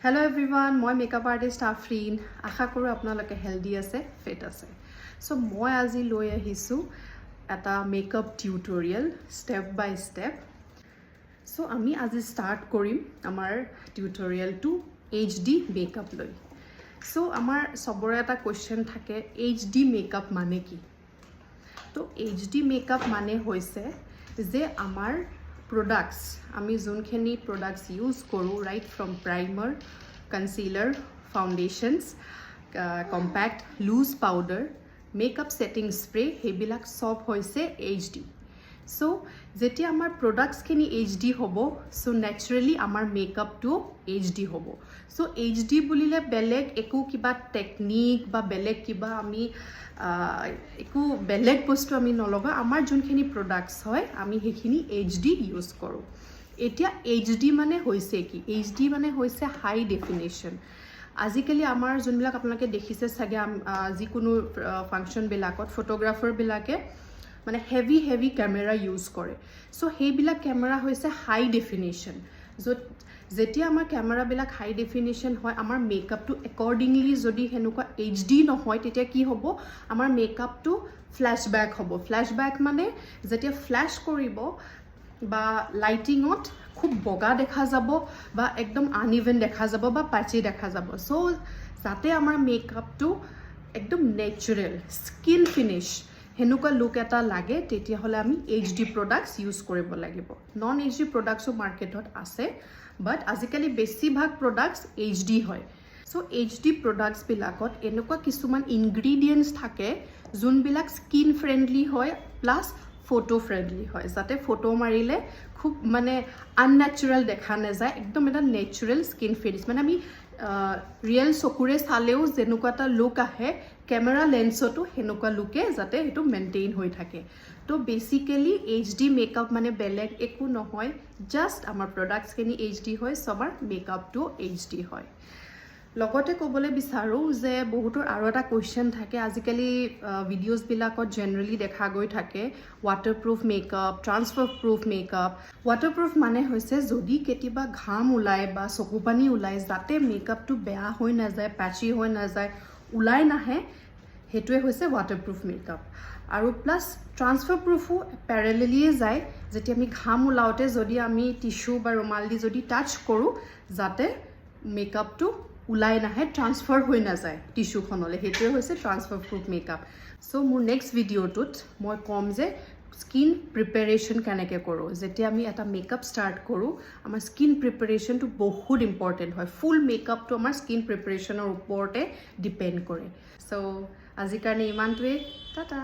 Hello everyone, মই makeup artist Afrin আশা কৰোঁ আপোনালোকে হেলদি আছে ফিট আছে সো মই আজি লৈ আহিছোঁ এটা মেকআপ টিউটৰিয়েল ষ্টেপ বাই ষ্টেপ সো আমি আজি ষ্টাৰ্ট কৰিম আমাৰ টিউটৰিয়েলটো HD মেকআপ লৈ সো আমাৰ সবৰে এটা কোৱেশ্চন থাকে HD মেকআপ মানে কি তো HD মেকআপ মানে হৈছে যে আমাৰ products আমি যোনখিনি products use কৰো right from primer concealer foundations compact loose powder makeup setting spray হেবিলাক সব হৈছে HD so যেতিয়া আমাৰ products খিনি HD হ'ব so naturally আমাৰ makeup টো HD হ'ব so HD বুলিলে বেলেগ একো কিবা টেকনিক বা বেলেগ কিবা আমি একো বেলেগ বস্তু আমি নলগা আমাৰ যোনখিনি products হয় আমি হেখিনি HD ইউজ কৰো এতিয়া HD মানে হৈছে কি HD মানে হৈছে হাই ডেফিনেশন আজিকালি আমাৰ যোনবিলাক আপোনালোকে দেখিছে সাগে যিকোনো ফাংচন বিলাকত ফটোগ্ৰাফাৰ বিলাকে মানে হেভি ক্যামেৰা ইউজ কৰে সো হেইবিলাক ক্যামেৰা হৈছে হাই ডেফিনেশন যেতিয়া আমাৰ ক্যামেৰা বিলাক হাই ডেফিনেশন হয় আমাৰ মেকআপটো একৰ্ডিংলি যদি হেনুকা HD নহয় তেতিয়া কি হ'ব আমাৰ মেকআপটো ফ্ল্যাশব্যাক হ'ব ফ্ল্যাশব্যাক মানে যেতিয়া ফ্ল্যাশ কৰিব বা লাইটিংত খুব বগা দেখা যাব বা একদম আনইভেন দেখা যাব বা পাচি দেখা যাব সো যাতে আমাৰ মেকআপটো একদম ন্যাচাৰাল স্কিন ফিনিশ হেনুকা লুক এটা লাগে তেতিয়া হলে আমি HD products ইউজ কৰিব লাগিব নন HD products মাৰ্কেটত আছে বাট আজিকালি বেছিভাগ products HD হয় সো HD products বিলাকত এনেকুৱা কিছুমান ইনগ্ৰেডিয়েন্টস থাকে যোনবিলাক স্কিন ফ্ৰেন্ডলি হয় প্লাস ফটো ফ্ৰেন্ডলি হয় যাতে ফটো মাৰিলে খুব মানে আননেচাৰাল দেখা নাযায় একদম এটা নেচাৰাল স্কিন ফিনিশ মানে আমি ৰিয়েল চকুৰে চালেও যেনেকুৱা এটা লুক আহে ক্যামেৰা লেন্সটো হেনুকা লুকে যাতে হেতু মেইনটেইন হৈ থাকে তো বেসিক্যালি HD মেকআপ মানে বেলেগ একো নহয় জাস্ট আমাৰ প্ৰডাক্টস খিনি HD হয় সবৰ মেকআপটো HD হয় লগতে ক'বলৈ বিচাৰো যে বহুতৰ আৰু এটা কোৱেশ্চন থাকে আজিকালি ভিডিওস বিলাকত জেনাৰেলি দেখা গৈ থাকে ওয়াটাৰপ্ৰুফ মেকআপ ট্ৰান্সফাৰ প্ৰুফ মেকআপ ওয়াটাৰপ্ৰুফ মানে হৈছে যদি কেতিয়াবা ঘাম ওলাই বা চকুপানী ওলাই যাতে মেকআপটো বেয়া হৈ না যায় প্যাচি হৈ না যায় ওলাই নাহে হেতুৱে হৈছে ওয়াটাৰপ্ৰুফ মেকআপ আৰু প্লাস ট্ৰান্সফাৰ প্ৰুফো প্যাৰেলেলি যায় যেতিয়া আমি ঘাম ওলাওতে যদি আমি টিস্যু বা ৰুমাল দি যদি টাচ কৰো যাতে মেকআপটো উলাই নাহে ট্ৰান্সফাৰ হৈ না যায় টিস্যু খনলে হেতুৱে হৈছে ট্ৰান্সফাৰ প্ৰুফ মেকআপ সো মোৰ নেক্সট ভিডিওটোত মই কম যে স্কিন প্ৰিপাৰেচন কেনেকৈ কৰো যেতিয়া আমি এটা মেকআপ ষ্টাৰ্ট কৰো আমাৰ স্কিন প্ৰিপাৰেচনটো বহুত ইম্পৰ্টেন্ট হয় ফুল মেকআপটো আমাৰ স্কিন প্ৰিপাৰেচনৰ ওপৰতে ডিপেন্ড কৰে সো আজি কাৰণে ইমানটোৱে টাটা